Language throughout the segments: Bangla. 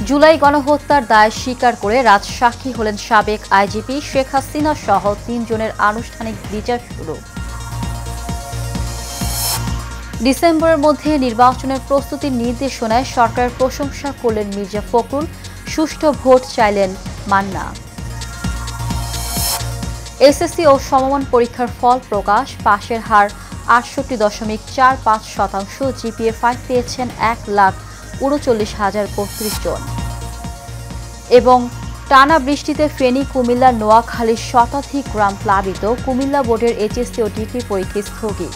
জুলাই গণহত্যার দায় স্বীকার করে রাজসাক্ষী হলেন সাবেক আইজিপি শেখ হাসিনা সহ 3 জনের আনুষ্ঠানিক বিচার শুরু। ডিসেম্বরের মধ্যে নির্বাচনের প্রস্তুতির নির্দেশনায় সরকারের প্রশংসা করলেন মির্জা ফখরুল, সুষ্ঠু ভোট চাইলেন মান্না। এসএসসি ও সমমান পরীক্ষার ফল প্রকাশ, পাশের হার ৬৮.৪৫%, জিপিএ 5 পেয়েছেন ১,৩৯,০৩২ জন। এবং টানা বৃষ্টিতে ফেনী, কুমিল্লা, নোয়াখালীর শতাধিক গ্রাম প্লাবিত, কুমিল্লা বোর্ডের এইচএসসি ও ডিগ্রি পরীক্ষা স্থগিত।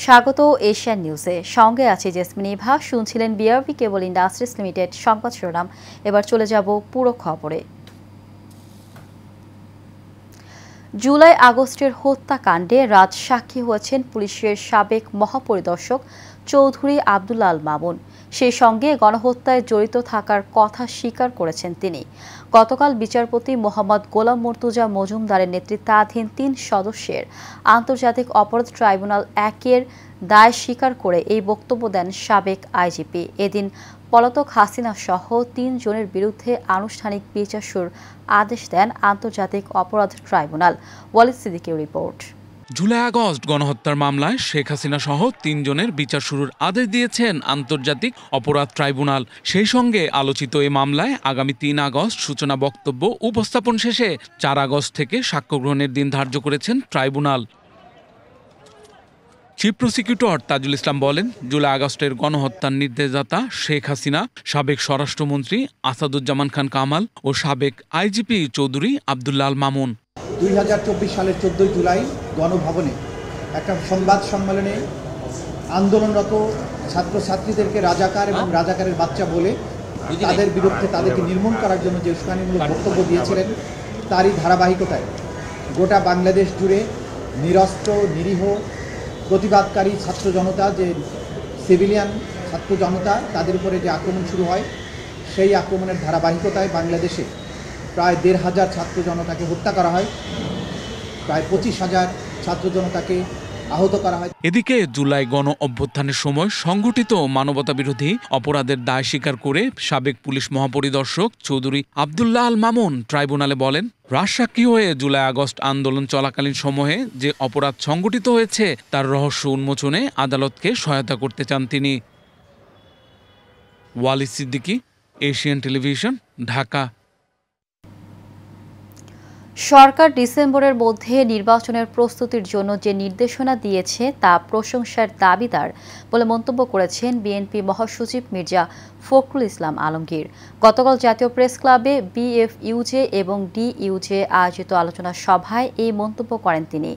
স্বাগত এশিয়ান নিউজে, সঙ্গে আছে জেসমিন ইভা। শুনছিলেন বিআরবি কেবল ইন্ডাস্ট্রিজ লিমিটেড সংবাদ শিরোনাম। এবার চলে যাব পুরো খবরে। জুলাই আগস্টের হত্যাকাণ্ডে রাজসাক্ষী হয়েছেন পুলিশের সাবেক মহাপরিদর্শক চৌধুরী আব্দুল আল মামুন। সেই সঙ্গে গণহত্যায় জড়িত থাকার কথা স্বীকার করেছেন তিনি। গতকাল বিচারপতি মোহাম্মদ গোলাম মর্তুজা মজুমদারের নেতৃত্বাধীন 3 সদস্যের আন্তর্জাতিক অপরাধ ট্রাইব্যুনাল 1-এর দায় স্বীকার করে এই বক্তব্য দেন সাবেক আইজিপি। এদিন পলাতক হাসিনা সহ 3 জনের বিরুদ্ধে আনুষ্ঠানিক বিচার শুরুর আদেশ দেন আন্তর্জাতিক অপরাধ ট্রাইব্যুনাল। ওয়ালিদ সিদ্দিকীর রিপোর্ট। জুলাই আগস্ট গণহত্যার মামলায় শেখ হাসিনা সহ 3 জনের বিচার শুরুর আদেশ দিয়েছেন আন্তর্জাতিক অপরাধ ট্রাইব্যুনাল। সেই সঙ্গে আলোচিত এই মামলায় আগামী 3 আগস্ট সূচনা বক্তব্য উপস্থাপন শেষে 4 আগস্ট থেকে সাক্ষ্য গ্রহণের দিন ধার্য করেছেন tribunal. Chief prosecutor Tajul Islam বলেন, জুলাই আগস্টের গণহত্যার নির্দেশদাতা শেখ হাসিনা, সাবেক স্বরাষ্ট্রমন্ত্রী আসাদুজ্জামান খান কামাল ও সাবেক আইজিপি চৌধুরী আব্দুল আল মামুন 2024 সালের 14 জুলাই গণভবনে একটা সংবাদ সম্মেলনে আন্দোলনরত ছাত্রছাত্রীদেরকে রাজাকার এবং রাজাকারের বাচ্চা বলে তাদের বিরুদ্ধে তাদেরকে নির্মূল করার জন্য যে উস্কানিমূলক বক্তব্য দিয়েছিলেন, তারই ধারাবাহিকতায় গোটা বাংলাদেশ জুড়ে নিরস্ত্র নিরীহ প্রতিবাদকারী ছাত্র জনতা, যে সিভিলিয়ান ছাত্র জনতা, তাদের উপরে যে আক্রমণ শুরু হয়, সেই আক্রমণের ধারাবাহিকতায় বাংলাদেশে প্রায় 1,500 ছাত্র জনতাকে হত্যা করা হয়, প্রায় 25,000 ছাত্র জনতাকে আহত করা হয়। এদিকে জুলাই গণ অভ্যুত্থানের সময় সংগঠিত মানবতা বিরোধী অপরাধের দায় স্বীকার করে সাবেক পুলিশ মহাপরিদর্শক চৌধুরী আব্দুল্লাহ আল মামুন ট্রাইব্যুনালে বলেন, রাজসাক্ষী হয়ে জুলাই আগস্ট আন্দোলন চলাকালীন সময়ে যে অপরাধ সংগঠিত হয়েছে তার রহস্য উন্মোচনে আদালতকে সহায়তা করতে চান তিনি। Walid Siddiqui, Asian television, Dhaka. সরকার ডিসেম্বরের মধ্যে নির্বাচনের প্রস্তুতির জন্য যে নির্দেশনা দিয়েছে তা প্রশংসার দাবিদার বলে মন্তব্য করেছেন বিএনপি মহাসচিব মির্জা ফখরুল ইসলাম আলমগীর। গতকাল জাতীয় প্রেস ক্লাবে বিএফইউজে এবং ডিইউজে আয়োজিত আলোচনা সভায় এই মন্তব্য করেন তিনি।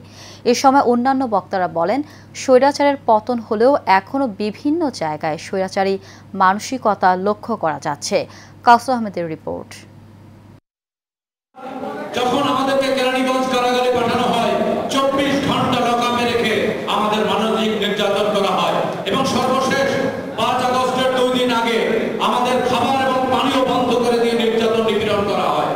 এ সময় অন্যান্য বক্তারা বলেন, স্বৈরাচারের পতন হলেও এখনও বিভিন্ন জায়গায় স্বৈরাচারী মানসিকতা লক্ষ্য করা যাচ্ছে। কাউসার আহমেদের রিপোর্ট। যখন আমাদেরকে কেরানীগঞ্জ কারাগারে পাঠানো হয়, 24 ঘন্টা লকআপে রেখে আমাদের মানসিক নির্যাতন করা হয় এবং সর্বশেষ 5 আগস্টের 2 দিন আগে আমাদের খাবার এবং পানিও বন্ধ করে দিয়ে নির্যাতন নিপীড়ন করা হয়।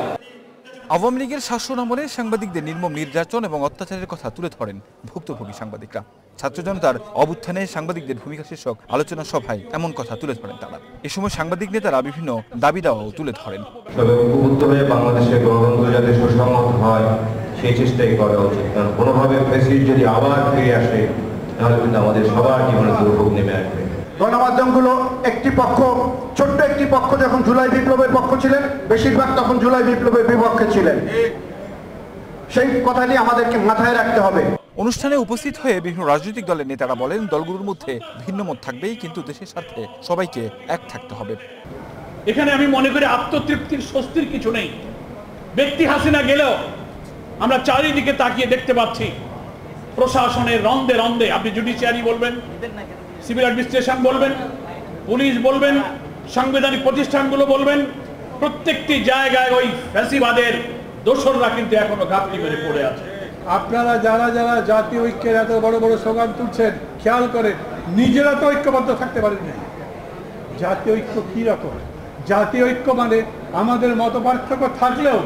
আওয়ামী লীগের শাসনামলে সাংবাদিকদের নির্মম নির্যাতন এবং অত্যাচারের কথা তুলে ধরেন ভুক্তভোগী সাংবাদিকরা। ছাত্র জনতার অভ্যুত্থানে সাংবাদিকদের ভূমিকা শীর্ষক আলোচনা সভায় এমন কথা তুলে ধরেন তারা। এ সময় সাংবাদিক নেতারা বিভিন্ন দাবি দাওয়াও তুলে ধরেন। বাংলাদেশের গণতন্ত্র যাতে সুসংহত হয় সেই চেষ্টাই করা উচিত, কারণ কোনোভাবে প্রেসিডেন্ট যদি আবার ফিরে আসে তাহলে কিন্তু আমাদের সবার জীবনে দুর্ভোগ নেমে আসবে। গণমাধ্যমগুলো একটি পক্ষ, ছোট্ট একটি পক্ষ যখন জুলাই বিপ্লবের পক্ষ ছিলেন, বেশিরভাগ তখন জুলাই বিপ্লবের বিপক্ষে ছিলেন। সেই কথাটি আমাদেরকে মাথায় রাখতে হবে। অনুষ্ঠানে উপস্থিত হয়ে বিভিন্ন রাজনৈতিক দলের নেতারা বলেন, দলগুলোর মধ্যে ভিন্ন মত থাকবেই, কিন্তু দেশের স্বার্থে সবাইকে এক থাকতে হবে। এখানে আমি মনে করি আত্মতৃপ্তির স্বস্তির কিছু নেই। ব্যক্তি হাসিনা গেলেও আমরা চারিদিকে তাকিয়ে দেখতে পাচ্ছি প্রশাসনের রন্দে রন্দে, আপনি জুডিশিয়ারি বলবেন, সিভিল অ্যাডমিনিস্ট্রেশন বলবেন, পুলিশ বলবেন, সাংবিধানিক প্রতিষ্ঠানগুলো বলবেন, প্রত্যেকটি জায়গায় ওই ফ্যাসিবাদের দোসররা কিন্তু এখনো ঘাপটি মেরে পড়ে আছে। আপনারা যারা যারা জাতীয় ঐক্যের এত বড় বড় স্লোগান তুলছেন, খেয়াল করে নিজেরা তো ঐক্যবদ্ধ থাকতে পারেন না। জাতীয় ঐক্য কি রকম? জাতীয় ঐক্য মানে আমাদের মতপার্থক্য থাকলেও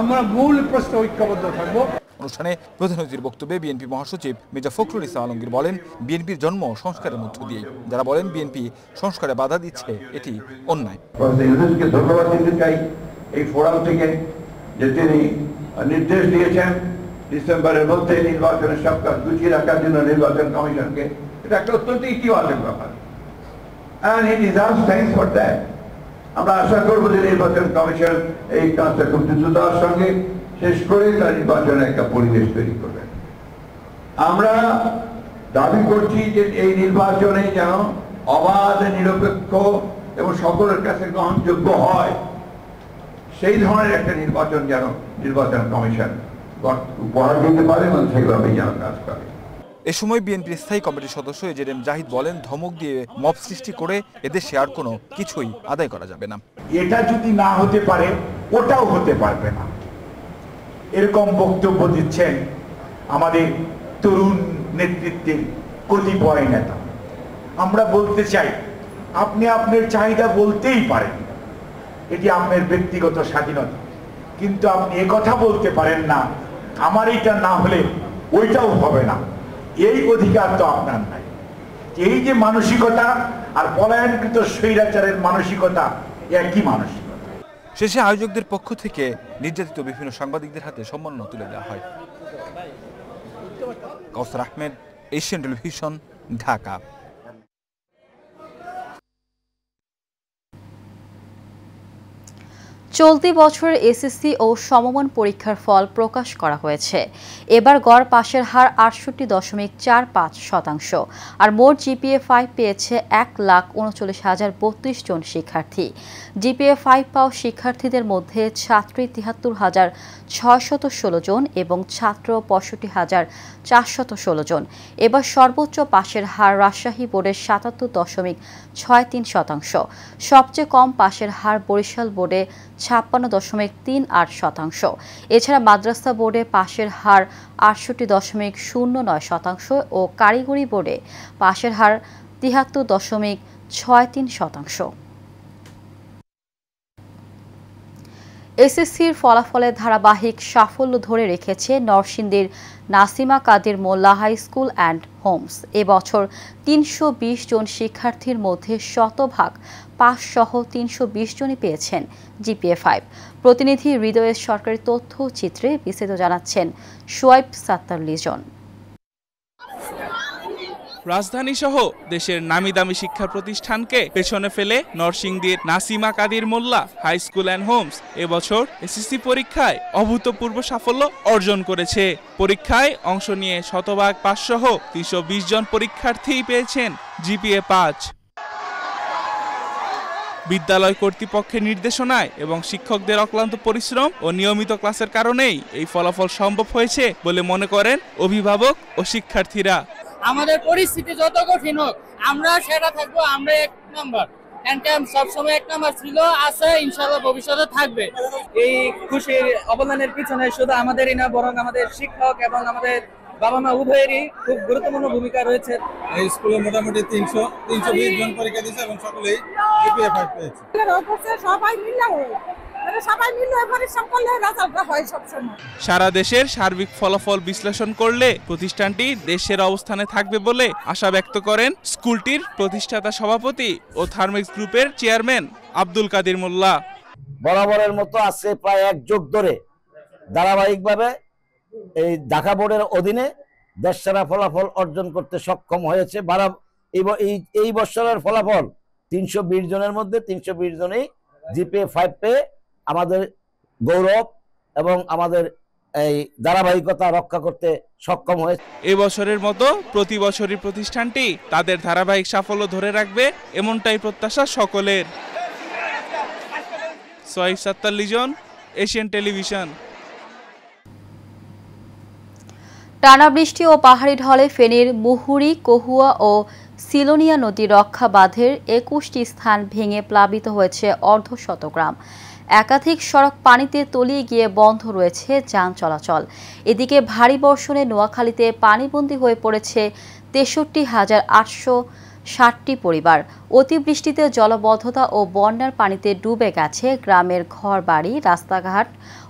আমরা মূল প্রশ্নে ঐক্যবদ্ধ থাকবো। অনুষ্ঠানে প্রধান অতিথির বক্তব্যে বিএনপি মহাসচিব মির্জা ফখরুল ইসলাম আলমগীর বলেন, বিএনপির জন্ম সংস্কারের মধ্য দিয়ে। যারা বলেন বিএনপি সংস্কারে বাধা দিচ্ছে, এটি অন্যায়। ধন্যবাদ দিতে চাই এই ফোরাম থেকে যে তিনি নির্দেশ দিয়েছেন ডিসেম্বরের মধ্যে নির্বাচনের সব কাজ গুছিয়ে রাখার জন্য নির্বাচন কমিশনকে। এটা একটা অত্যন্ত ইতিবাচক ব্যাপার। And he deserves thanks for that. আমরা আশা করবো যে নির্বাচন কমিশন এই কাজটা খুব দ্রুততার সঙ্গে শেষ করে তার নির্বাচনের একটা পরিবেশ তৈরি করবেন। আমরা দাবি করছি যে এই নির্বাচনে যেন অবাধ, নিরপেক্ষ এবং সকলের কাছে গ্রহণযোগ্য হয়, সেই ধরনের একটা নির্বাচন যেন নির্বাচন কমিশন উপহার দিতে পারে এবং সেভাবেই যেন কাজ করে। এ সময় বিএনপির স্থায়ী কমিটির সদস্য এজেএম জাহিদ বলেন, ধমক দিয়ে মব সৃষ্টি করে এদেশে আর কোনো কিছুই আদায় করা যাবে না। এটা যদি না হতে পারে ওটাও হতে পারবে না, এরকম বক্তব্য দিচ্ছেন আমাদের তরুণ নেতৃত্বের কতিপয় নেতা। আমরা বলতে চাই, আপনি আপনার চাহিদা বলতেই পারেন, এটি আপনার ব্যক্তিগত স্বাধীনতা, কিন্তু আপনি একথা বলতে পারেন না আমার এটা না হলে ওইটাও হবে না। এই অধিকার তো আপনার নাই। এই যে মানসিকতা আর পলায়নকৃত স্বৈরাচারের মানসিকতা একই মানসিকতা। শেষে আয়োজকদের পক্ষ থেকে নির্যাতিত বিভিন্ন সাংবাদিকদের হাতে সম্মাননা তুলে দেওয়া হয়। কাউসার আহমেদ, এশিয়ান টেলিভিশন, ঢাকা। চলতি বছরের এসএসসি ও সমমান পরীক্ষার ফল প্রকাশ করা হয়েছে। এবার গড় পাশের হার ৬৮.৪৫%, আর মোট জিপিএ 5 পেয়েছে ১,৩৯,০৩২ জন শিক্ষার্থী। জিপিএ 5 পাওয়া শিক্ষার্থীদের মধ্যে ছাত্রী ৭৩,৬১৬ জন এবং ছাত্র ৬৫,৪১৬ জন। এবার সর্বোচ্চ পাশের হার রাজশাহী বোর্ডের ৭৭.৬৩%, সবচেয়ে কম পাশের হার বরিশাল বোর্ডে ৫৬.৩৮%। এছাড়া মাদ্রাসা বোর্ডে পাশের হার ৬৮.০৯% ও কারিগরি বোর্ডে পাশের হার ৭৩.৬৩%। এসএসসির ফলাফলের ধারাবাহিক সাফল্য ধরে রেখেছে নরসিংদীর নাসিমা কাদের মোল্লা হাই স্কুল অ্যান্ড হোমস। এবছর ৩২০ জন শিক্ষার্থীর মধ্যে শতভাগ পাস সহ ৩২০ জনই পেয়েছেন জিপিএ 5। প্রতিনিধি হৃদয়ের সরকারি তথ্যচিত্রে বিস্তারিত জানাচ্ছেন সোয়াইব সাত্তার লিজন। রাজধানী সহ দেশের নামিদামি শিক্ষা প্রতিষ্ঠানকে পেছনে ফেলে নরসিংদীর নাসিমা কাদির মোল্লা হাই স্কুল অ্যান্ড হোমস এবছর এসএসসি পরীক্ষায় অভূতপূর্ব সাফল্য অর্জন করেছে। পরীক্ষায় অংশ নিয়ে শতভাগ পাস সহ ৩২০ জন পরীক্ষার্থী পেয়েছেন জিপিএ 5। বিদ্যালয় কর্তৃপক্ষের নির্দেশনায় এবং শিক্ষকদের অক্লান্ত পরিশ্রম ও নিয়মিত ক্লাসের কারণেই এই ফলাফল সম্ভব হয়েছে বলে মনে করেন অভিভাবক ও শিক্ষার্থীরা। আমাদের পরিস্থিতি যত কঠিন হোক আমরা সেটা থাকবো, আমরা 1 নম্বর সবসময় 1 নম্বর ছিল, আছে, ইনশাআল্লাহ ভবিষ্যতে থাকবে। এই খুশির অবদানের পিছনে শুধু আমাদেরই না, বরং আমাদের শিক্ষক এবং আমাদের বাবা মা উভয়েরই খুব গুরুত্বপূর্ণ ভূমিকা রয়েছে। এই স্কুলে মোটামুটি 320 জন পরীক্ষা দিয়েছে এবং সকলেই জিপিএ 5 পেয়েছে। সারা দেশের সার্বিক ফলাফল বিশ্লেষণ করলে প্রতিষ্ঠানটি দেশের অবস্থানে থাকবে বলে আশা ব্যক্ত করেন স্কুলটির প্রতিষ্ঠাতা সভাপতি ও থার্মেক্স গ্রুপের চেয়ারম্যান আব্দুল কাদির মোল্লা। বরাবরের মতো আছে প্রায় 1 যুগ ধরে ধারাবাহিকভাবে এই ঢাকা বোর্ডের অধীনে দেশসেরা ফলাফল অর্জন করতে সক্ষম হয়েছে। এই বছরের ফলাফল 320 জনের মধ্যে 320 জনেই জিপিএ 5 পেয়ে আমাদের গৌরব এবং আমাদের এই ধারাবাহিকতা রক্ষা করতে সক্ষম হয়েছে। এবছরের মতো প্রতি বছরই প্রতিষ্ঠানটি তাদের ধারাবাহিক সাফল্য ধরে রাখবে, এমনটাই প্রত্যাশা সকলের। Shoaib Sattar Lizon, Asian television. টানা বৃষ্টি ও পাহাড়ি ঢলে ফেনীর মুহুরী, কহুয়া ও সিলোনিয়া নদী রক্ষা বাঁধের 21টি স্থান ভেঙে প্লাবিত হয়েছে অর্ধশত গ্রাম। একাধিক সড়ক পানিতে তলিয়ে গিয়ে বন্ধ রয়েছে যান চলাচল। এদিকে ভারী বর্ষণে নোয়াখালীতে পানিবন্দী হয়ে পড়েছে 63,800 60টি পরিবার। অতিবৃষ্টিতে জলবদ্ধতা ও বন্যার পানিতে ডুবে গেছে গ্রামের ঘরবাড়ি, রাস্তাঘাট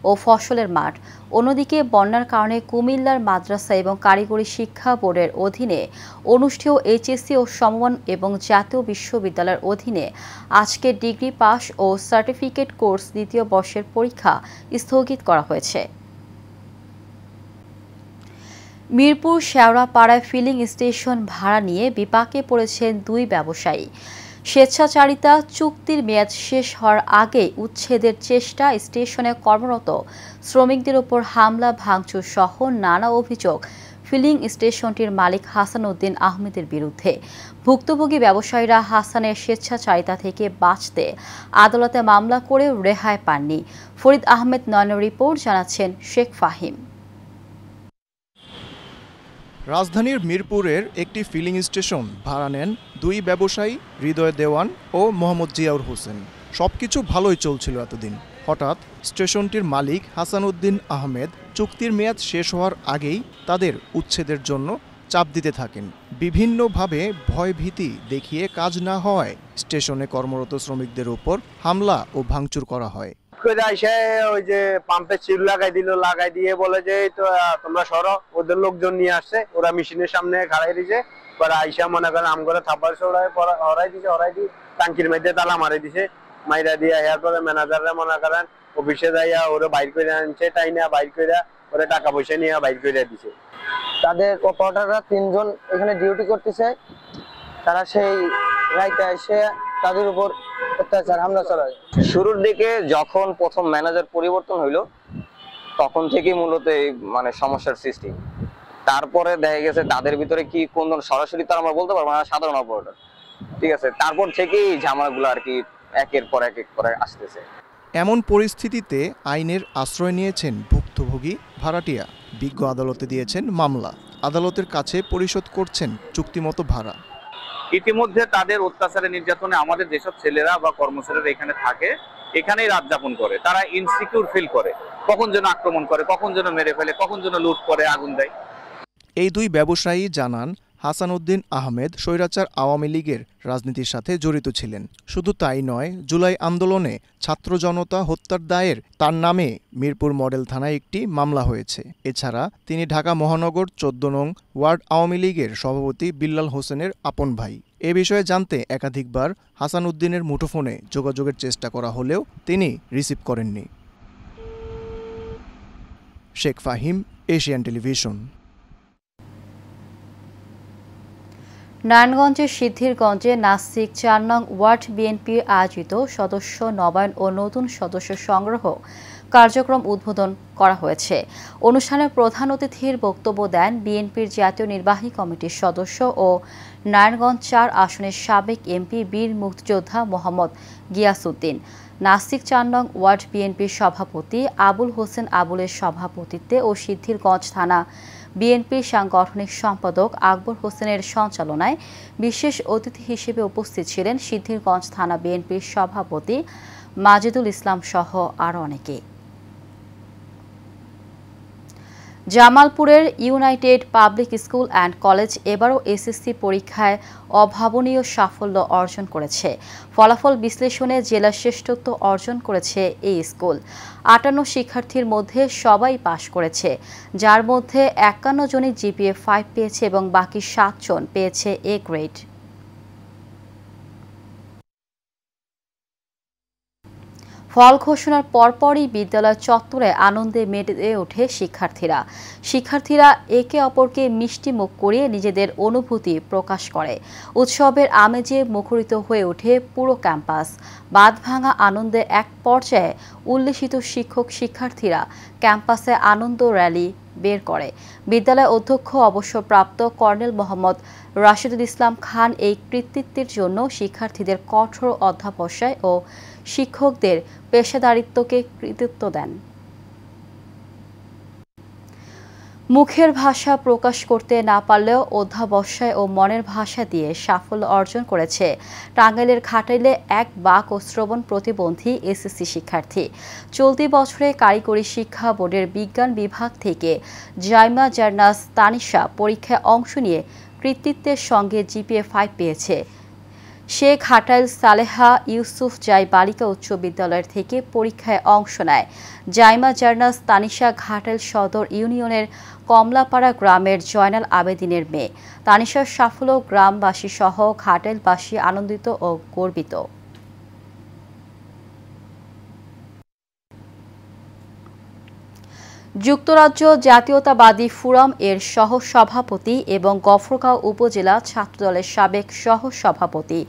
ও ফসলের মাঠ। অন্যদিকে বন্যার কারণে কুমিল্লার মাদ্রাসা এবং কারিগরি শিক্ষা বোর্ডের অধীনে অনুষ্ঠেয় এইচএসসি ও সমমান এবং জাতীয় বিশ্ববিদ্যালয়ের অধীনে আজকে ডিগ্রি পাস ও সার্টিফিকেট কোর্স দ্বিতীয় বর্ষের পরীক্ষা স্থগিত করা হয়েছে। মিরপুর শেওড়াপাড়ায় ফিলিং স্টেশন ভাড়া নিয়ে বিপাকে পড়েছেন দুই ব্যবসায়ী। স্বেচ্ছাচারিতা চুক্তির মেয়াদ শেষ হওয়ার আগে উচ্ছেদের চেষ্টা, স্টেশনে কর্মরত শ্রমিকদের ওপর হামলা, ভাঙচুর সহ নানা অভিযোগ ফিলিং স্টেশনটির মালিক হাসান উদ্দিন আহমেদের বিরুদ্ধে। ভুক্তভোগী ব্যবসায়ীরা হাসানের স্বেচ্ছাচারিতা থেকে বাঁচতে আদালতে মামলা করে রেহাই পাননি। ফরিদ আহমেদ নয়নের রিপোর্ট, জানাচ্ছেন শেখ ফাহিম। রাজধানীর মিরপুরের একটি ফিলিং স্টেশন ভাড়া নেন দুই ব্যবসায়ী হৃদয় দেওয়ান ও মোহাম্মদ জিয়াউর হোসেন। সবকিছু ভালোই চলছিল এতদিন। হঠাৎ স্টেশনটির মালিক হাসান উদ্দিন আহমেদ চুক্তির মেয়াদ শেষ হওয়ার আগেই তাদের উচ্ছেদের জন্য চাপ দিতে থাকেন। বিভিন্নভাবে ভয়ভীতি দেখিয়ে কাজ না হওয়ায় স্টেশনে কর্মরত শ্রমিকদের উপর হামলা ও ভাঙচুর করা হয়। ওই যে পাম্পে চির লাগাই দিয়ে বলে যে তোমরা সরো, ওদের লোকজন নিয়ে আসছে, ওরা মেশিনের সামনে খাড়াই দিছে, পরে আইসা মনে করেন আম করে থাপ্পড় হরাই দিয়ে টাঙ্কির মধ্যে তালা মারি দিছে, মাইরা দিয়ে এরপরে ম্যানেজাররা মনে করেন অফিসে যাইয়া ওরা বাইর করে আনছে, টাইনা বাইর করে ওরা টাকা পয়সা নিয়ে বাইর করে দিছে। তাদের অপারেটররা 3 জন এখানে ডিউটি করতেছে, তারা সেই রাইতে এসে তাদের উপর অত্যাচার হামলা চালায়। শুরুর দিকে যখন প্রথম ম্যানেজার পরিবর্তন হইল তখন থেকেই মূলত এই মানে সমস্যার সৃষ্টি। তারপরে দেখা গেছে তাদের ভিতরে কি কোন সরাসরি তো আমরা বলতে পারবো না, সাধারণ অপারেটর, ঠিক আছে, তারপর থেকেই ঝামেলাগুলো আর কি একের পর এক করে আসতেছে। এমন পরিস্থিতিতে আইনের আশ্রয় নিয়েছেন ভুক্তভোগী ভাড়াটিয়া। বিজ্ঞ আদালতে দিয়েছেন মামলা, আদালতের কাছে পরিশোধ করছেন চুক্তিমতো ভাড়া। ইতিমধ্যে তাদের অত্যাচারে নির্যাতনে আমাদের যেসব ছেলেরা বা কর্মচারীরা এখানে থাকে, এখানেই রাত যাপন করে, তারা ইনসিকিউর ফিল করে, কখন যেন আক্রমণ করে, কখন যেন মেরে ফেলে, কখন যেন লুট করে, আগুন দেয়। এই দুই ব্যবসায়ী জানান হাসান উদ্দিন আহমেদ স্বৈরাচার আওয়ামী লীগের রাজনীতির সাথে জড়িত ছিলেন। শুধু তাই নয়, জুলাই আন্দোলনে ছাত্র জনতা হত্যার দায়ের তার নামে মিরপুর মডেল থানায় একটি মামলা হয়েছে। এছাড়া তিনি ঢাকা মহানগর 14 নং ওয়ার্ড আওয়ামী লীগের সভাপতি বিল্লাল হোসেনের আপন ভাই। এ বিষয়ে জানতে একাধিকবার হাসান উদ্দিনের মুঠোফোনে যোগাযোগের চেষ্টা করা হলেও তিনি রিসিভ করেননি। Sheikh Fahim, Asian television. নারায়ণগঞ্জের সিদ্ধিরগঞ্জে নাসিক 4 নং ওয়ার্ড বিএনপির আয়োজিত সদস্য নবায়ন ও নতুন সদস্য সংগ্রহ কার্যক্রম উদ্বোধন করা হয়েছে। অনুষ্ঠানে প্রধান অতিথির বক্তব্য দেন বিএনপির জাতীয় নির্বাহী কমিটির সদস্য ও নারায়ণগঞ্জ 4 আসনের সাবেক এমপি বীর মুক্তিযোদ্ধা মোহাম্মদ গিয়াসউদ্দিন। নাসিক 4 নং ওয়ার্ড বিএনপির সভাপতি আবুল হোসেন আবুলের সভাপতিত্বে ও সিদ্ধিরগঞ্জ থানা বিএনপির সাংগঠনিক সম্পাদক আকবর হোসেনের সঞ্চালনায় বিশেষ অতিথি হিসেবে উপস্থিত ছিলেন সিদ্ধিরগঞ্জ থানা বিএনপির সভাপতি মাজিদুল ইসলাম সহ আরও অনেকে। জামালপুরের United public school and college এবারও এসএসসি পরীক্ষায় অভাবনীয় সাফল্য অর্জন করেছে। ফলাফল বিশ্লেষণে জেলা শ্রেষ্ঠত্ব অর্জন করেছে এই স্কুল। 58 শিক্ষার্থীর মধ্যে সবাই পাশ করেছে, যার মধ্যে 51 জনই জিপিএ 5 পেয়েছে এবং বাকি 7 জন পেয়েছে এ গ্রেড। ফল ঘোষণার পরপরই বিদ্যালয় চত্বরে আনন্দে মেতে ওঠে শিক্ষার্থীরা একে অপরকে মিষ্টি মুখ করিয়ে নিজেদের অনুভূতি প্রকাশ করে। উৎসবের আমেজে মুখরিত হয়ে ওঠে পুরো ক্যাম্পাস। বাঁধভাঙা আনন্দের এক পর্যায়ে উল্লেসিত শিক্ষার্থীরা ক্যাম্পাসে আনন্দ র্যালি বের করে। বিদ্যালয় অধ্যক্ষ অবসরপ্রাপ্ত কর্নেল মোহাম্মদ রাশিদুল ইসলাম খান এই কৃতিত্বের জন্য শিক্ষার্থীদের কঠোর অধ্যবসায় ও শিক্ষকদের পেশাদারিত্বকে কৃতিত্ব দেন। মুখের ভাষা প্রকাশ করতে না পারলেও অধ্যবসায় ও মনের ভাষা দিয়ে সাফল্য অর্জন করেছে টাঙ্গাইলের ঘাটাইলে এক বাক ও শ্রবণ প্রতিবন্ধী এসএসসি শিক্ষার্থী। চলতি বছরে কারিগরি শিক্ষা বোর্ডের বিজ্ঞান বিভাগ থেকে জাইমা জার্নাস তানিশা পরীক্ষায় অংশ নিয়ে কৃতিত্বের সঙ্গে জিপিএ 5 পেয়েছে। সে ঘাটাইল সালেহা ইউসুফ জাই বালিকা উচ্চ বিদ্যালয় থেকে পরীক্ষায় অংশ নেয়। জাইমা জার্নাস তানিশা ঘাটাইল সদর ইউনিয়নের কমলাপাড়া গ্রামের জয়নাল আবেদিনের মেয়ে। তানিশার সাফল্য গ্রামবাসী সহ ঘাটাইলবাসী আনন্দিত ও গর্বিত। যুক্তরাজ্য জাতীয়তাবাদী ফোরাম এর সহ-সভাপতি এবং গফরগাঁও উপজেলা ছাত্রদলের সাবেক সহ-সভাপতি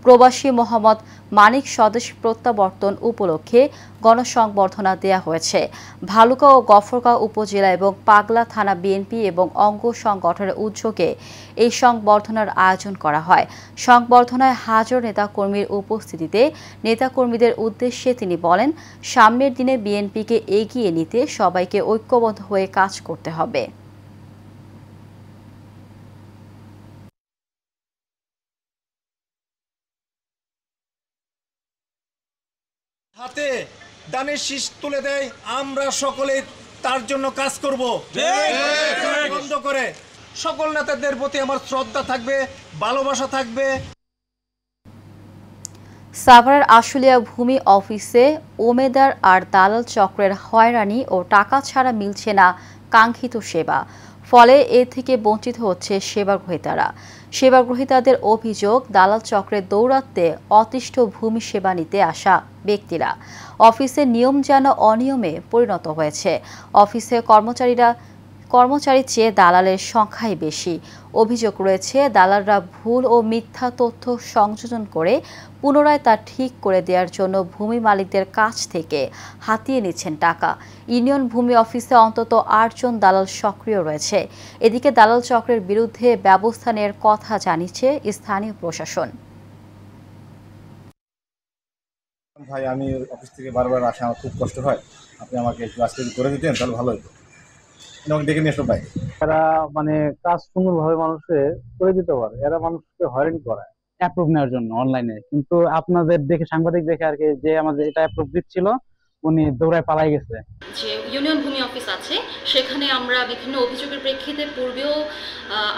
প্রবাসী মোহাম্মদ মানিক স্বদেশ প্রত্যাবর্তন উপলক্ষে গণসংবর্ধনা দেয়া হয়েছে। ভালুকা ও গফরগাঁও উপজেলা এবং পাগলা থানা বিএনপি এবং অঙ্গ সংগঠনের উদ্যোগে এই সংবর্ধনার আয়োজন করা হয়। সংবর্ধনায় হাজার নেতাকর্মীর উপস্থিতিতে নেতাকর্মীদের উদ্দেশ্যে তিনি বলেন, সামনের দিনে বিএনপিকে এগিয়ে নিতে সবাইকে ঐক্যবদ্ধ হয়ে কাজ করতে হবে। হাতে দানের শীষ তুলে দেয়, আমরা সকলে তার জন্য কাজ করব। বন্ধ করে সকল নেতাদের প্রতি আমার শ্রদ্ধা থাকবে, ভালোবাসা থাকবে। সাভারের আশুলিয়া ভূমি অফিসে ওমেদার আর দালাল চক্রের হয়রানি ও টাকা ছাড়া মিলছে না কাঙ্ক্ষিত সেবা, ফলে এ থেকে বঞ্চিত হচ্ছে সেবাগ্রহীতারা। সেবাগ্রহীতাদের অভিযোগ, দালাল চক্রের দৌরাত্ম্যে অতিষ্ঠ ভূমি সেবা নিতে আসা ব্যক্তিরা অফিসের নিয়ম যেন অনিয়মে পরিণত হয়েছে। অফিসে কর্মচারীর চেয়ে দালালের সংখ্যাই বেশি। অভিযোগ রয়েছে, দালালরা ভুল ও মিথ্যা তথ্য সংযোজন করে পুনরায় তা ঠিক করে দেওয়ার জন্য ভূমি মালিকদের কাছ থেকে হাতিয়ে নিচ্ছেন টাকা। ইউনিয়ন ভূমি অফিসে অন্তত 8 জন দালাল সক্রিয় রয়েছে। এদিকে দালাল চক্রের বিরুদ্ধে ব্যবস্থা নেওয়ার কথা জানিয়েছে স্থানীয় প্রশাসন। ভাই, আমি অফিস থেকে বারবার আসা, আমার খুব কষ্ট হয়, আপনি আমাকে একটু আজকে করে দিতেন তাহলে ভালো হতো। ডেকে নিয়ে আসবো ভাই। এরা মানে কাজ সুন্দরভাবে মানুষের করে দিতে পারে, এরা মানুষকে হয়রানি করায় অ্যাপ্রুভ নেওয়ার জন্য অনলাইনে। কিন্তু আপনাদের দেখে, সাংবাদিক দেখে আর কি, যে আমাদের এটা অ্যাপ্রুভ দিচ্ছিল উনি দৌড়ায় পালাই গেছে। যে ইউনিয়ন ভূমি অফিস আছে সেখানে আমরা বিভিন্ন অভিযোগের প্রেক্ষিতে পূর্বেও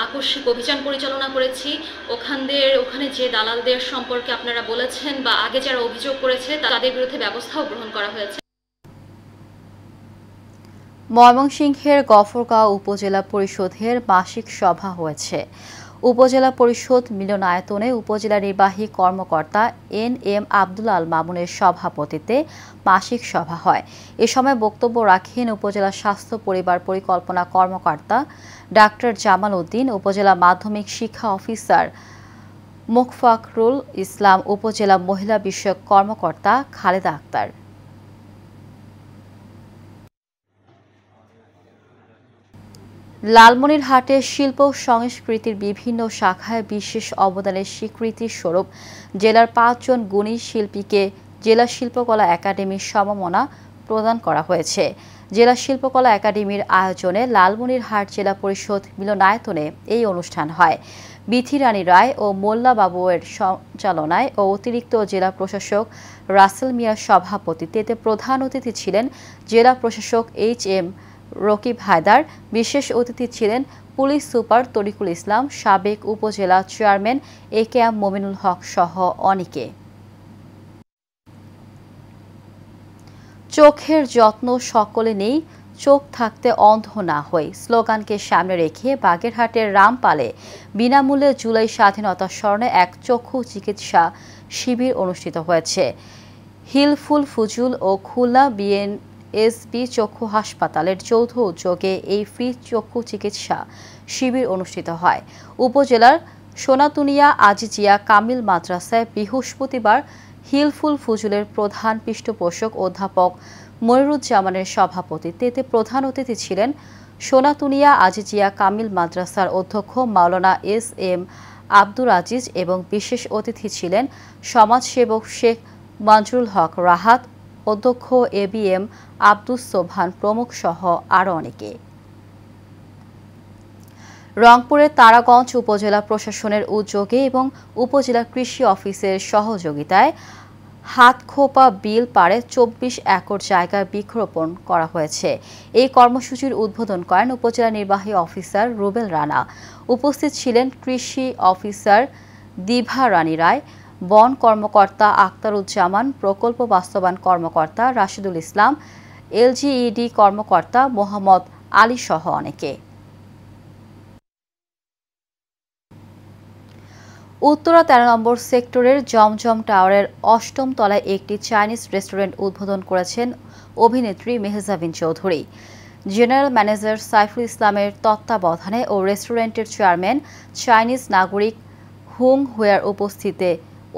আকস্মিক অভিযান পরিচালনা করেছি। ওখানে যে দালালদের সম্পর্কে আপনারা বলেছেন বা আগে যারা অভিযোগ করেছে তাদের বিরুদ্ধে ব্যবস্থাও গ্রহণ করা হয়েছে। ময়মনসিংহের গফরগাঁও উপজেলা পরিষদের মাসিক সভা হয়েছে। উপজেলা পরিষদ মিলনায়তনে উপজেলা নির্বাহী কর্মকর্তা এন.এম. আব্দুল আল মামুনের সভাপতিত্বে মাসিক সভা হয়। এ সময় বক্তব্য রাখেন উপজেলা স্বাস্থ্য পরিবার পরিকল্পনা কর্মকর্তা ডাক্তার জামাল উদ্দিন, উপজেলা মাধ্যমিক শিক্ষা অফিসার মোখফাকরুল ইসলাম, উপজেলা মহিলা বিষয়ক কর্মকর্তা খালেদা আক্তার। লালমনিরহাটে শিল্প সংস্কৃতির বিভিন্ন শাখায় বিশেষ অবদানের স্বীকৃতি স্বরূপ জেলার 5 জন গুণী শিল্পীকে জেলা শিল্পকলা একাডেমির সম্মাননা প্রদান করা হয়েছে। জেলা শিল্পকলা একাডেমির আয়োজনে লালমনিরহাট জেলা পরিষদ মিলনায়তনে এই অনুষ্ঠান হয়। বিথি রানী রায় ও মোল্লা বাবুয়ের সঞ্চালনায় ও অতিরিক্ত জেলা প্রশাসক রাসেল মিয়ার সভাপতিত্বে এতে প্রধান অতিথি ছিলেন জেলা প্রশাসক এইচ.এম. রকিব হায়দার। বিশেষ অতিথি ছিলেন পুলিশ সুপার তরিকুল ইসলাম, সাবেক উপজেলা চেয়ারম্যান এ.কে.এম. মমিনুল হক সহ অনেকে। চোখের যত্ন সকলে নেই, চোখ থাকতে অন্ধ না হই স্লোগানকে সামনে রেখে বাগেরহাটের রামপালে বিনামূল্যে জুলাই স্বাধীনতা স্মরণে এক চক্ষু চিকিৎসা শিবির অনুষ্ঠিত হয়েছে। হিলফুল ফুজুল ও খুলনা বিএনএসবি চক্ষু হাসপাতালের যৌথ উদ্যোগে এই ফ্রি চক্ষু চিকিৎসা শিবির অনুষ্ঠিত হয়। উপজেলার সোনাতুনিয়া আজিজিয়া কামিল মাদ্রাসায় বৃহস্পতিবার হিলফুল ফুজুলের প্রধান পৃষ্ঠপোষক অধ্যাপক মনিরুজ্জামানের সভাপতিত্বে এতে প্রধান অতিথি ছিলেন সোনাতুনিয়া আজিজিয়া কামিল মাদ্রাসার অধ্যক্ষ মাওলানা এস.এম. আব্দুর আজিজ এবং বিশেষ অতিথি ছিলেন সমাজসেবক শেখ মঞ্জুরুল হক রাহাত, অধ্যক্ষ এ.বি.এম. আব্দুস সোবহান প্রমুখ সহ আরও অনেকে। রংপুরের তারাগঞ্জ উপজেলা প্রশাসনের উদ্যোগে এবং উপজেলা কৃষি অফিসের সহযোগিতায় হাতখোপা বিল পাড়ে ২৪ একর জায়গায় বৃক্ষরোপণ করা হয়েছে। এই কর্মসূচির উদ্বোধন করেন উপজেলা নির্বাহী অফিসার রুবেল রানা। উপস্থিত ছিলেন কৃষি অফিসার দিভা রানী রায়, বন কর্মকর্তা আক্তারুজ্জামান, প্রকল্প বাস্তবায়ন কর্মকর্তা রাশিদুল ইসলাম, এলজিইডি কর্মকর্তা মোহাম্মদ আলী সহ অনেকে। উত্তরা ১৩ নম্বর সেক্টরের জমজম টাওয়ারের ৮ম তলায় একটি চাইনিজ রেস্টুরেন্ট উদ্বোধন করেছেন অভিনেত্রী মেহজাবিন চৌধুরী। জেনারেল ম্যানেজার সাইফুল ইসলামের তত্ত্বাবধানে ও রেস্টুরেন্টের চেয়ারম্যান চাইনিজ নাগরিক হুং হুয়ার উপস্থিতিতে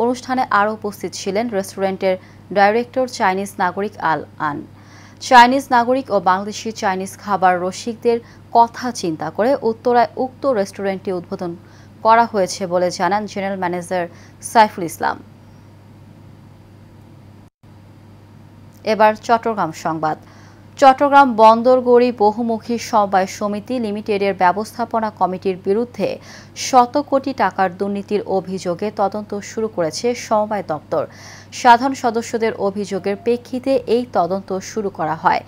অনুষ্ঠানে আরও উপস্থিত ছিলেন রেস্টুরেন্টের ডাইরেক্টর চাইনিজ নাগরিক আল আন। চাইনিজ নাগরিক ও বাংলাদেশি চাইনিজ খাবার রসিকদের কথা চিন্তা করে উত্তরায় উক্ত রেস্টুরেন্টটি উদ্বোধন করা হয়েছে বলে জানান জেনারেল ম্যানেজার সাইফুল ইসলাম। এবার চট্টগ্রাম সংবাদ। চট্টগ্রাম বন্দরগড়ি বহুমুখী সমবায় সমিতি লিমিটেডের ব্যবস্থাপনা কমিটির বিরুদ্ধে শত কোটি টাকার দুর্নীতির অভিযোগে তদন্ত শুরু করেছে সমবায় দপ্তর। সাধারণ সদস্যদের অভিযোগের প্রেক্ষিতে এই তদন্ত শুরু করা হয়।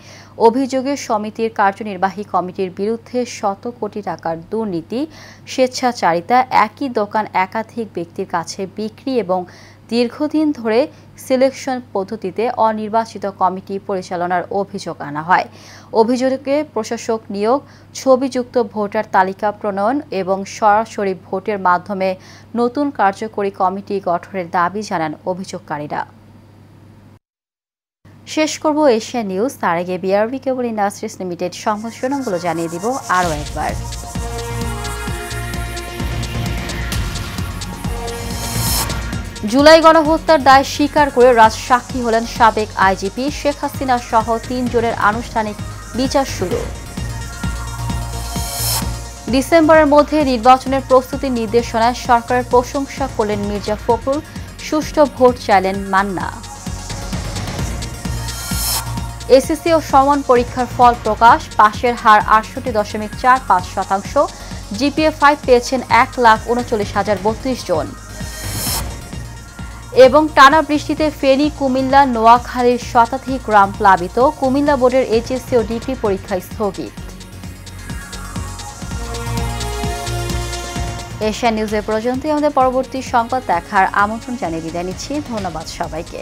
অভিযোগে সমিতির কার্যনির্বাহী কমিটির বিরুদ্ধে শত কোটি টাকার দুর্নীতি, স্বেচ্ছাচারিতা, একই দোকান একাধিক ব্যক্তির কাছে বিক্রি এবং দীর্ঘদিন ধরে সিলেকশন পদ্ধতিতে অনির্বাচিত কমিটি পরিচালনার অভিযোগ আনা হয়। অভিযোগে প্রশাসক নিয়োগ, ছবিযুক্ত ভোটার তালিকা প্রণয়ন এবং সরাসরি ভোটের মাধ্যমে নতুন কার্যকরী কমিটি গঠনের দাবি জানান অভিযোগকারীরা। শেষ করব এশিয়া নিউজ। তার আগে বিআরবি কেবল ইন্ডাস্ট্রিজ লিমিটেড সংবাদ শিরোনামগুলো জানিয়ে দিব আরও একবার। জুলাই গণহত্যার দায় স্বীকার করে রাজসাক্ষী হলেন সাবেক আইজিপি। শেখ হাসিনা সহ ৩ জনের আনুষ্ঠানিক বিচার শুরু। ডিসেম্বরের মধ্যে নির্বাচনের প্রস্তুতির নির্দেশনায় সরকারের প্রশংসা করলেন মির্জা ফখরুল। সুষ্ঠু ভোট চাইলেন মান্না। এসএসসি ও সমান পরীক্ষার ফল প্রকাশ। পাশের হার ৬৮.৪৫%। জিপিএ 5 পেয়েছেন ১,৩৯,০৩২ জন। এবং টানা বৃষ্টিতে ফেনী, কুমিল্লা, নোয়াখালীর শতাধিক গ্রাম প্লাবিত। কুমিল্লা বোর্ডের এইচএসসি ও ডিগ্রি পরীক্ষা স্থগিত। এশিয়া নিউজের পর্যন্তই। আমাদের পরবর্তী সংবাদ দেখার আমন্ত্রণ জানিয়ে বিদায় নিচ্ছি। ধন্যবাদ সবাইকে।